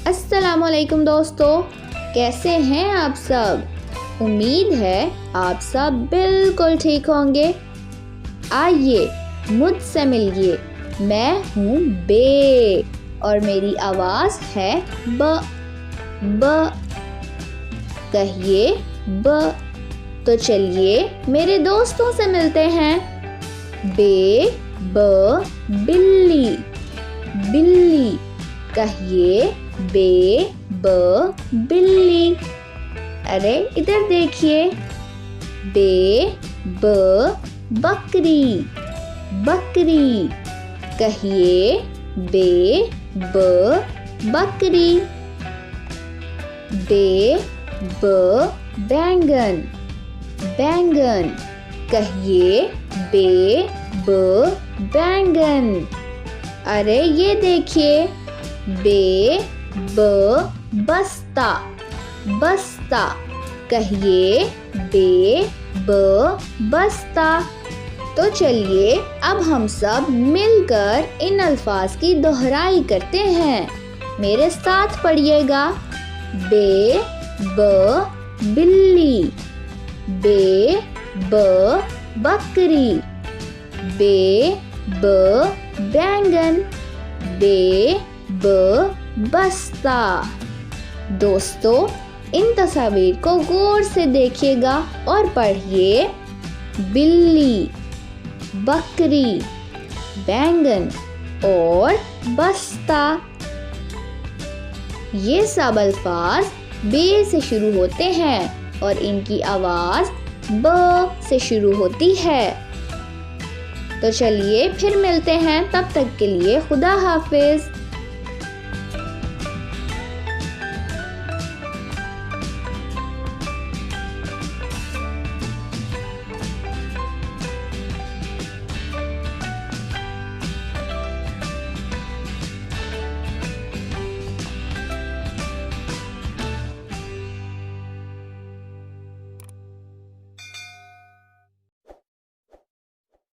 अस्सलामुअलैकुम दोस्तों, कैसे हैं आप सब। उम्मीद है आप सब बिल्कुल ठीक होंगे। आइए मुझसे मिलिए, मैं हूँ बे और मेरी आवाज़ है ब। कहिए ब। तो चलिए मेरे दोस्तों से मिलते हैं। बे ब बिल्ली, बिल्ली। कहिए बे ब बिल्ली। अरे इधर देखिए, बे ब बकरी, बकरी। कहिए बे ब बकरी। बे ब बैंगन, बैंगन। कहिए बे ब बैंगन। अरे ये देखिए, बे ब बस्ता, बस्ता। कहिए बे ब बस्ता। तो चलिए अब हम सब मिलकर इन अल्फाज की दोहराई करते हैं। मेरे साथ पढ़िएगा। बे ब बिल्ली, बे ब बकरी, बे ब बैंगन, बे ब बस्ता। दोस्तों, इन तस्वीर को गौर से देखिएगा और पढ़िए। बिल्ली, बकरी, बैंगन और बस्ता। ये सब अल्फाज बे से शुरू होते हैं और इनकी आवाज़ ब से शुरू होती है। तो चलिए फिर मिलते हैं, तब तक के लिए खुदा हाफिज।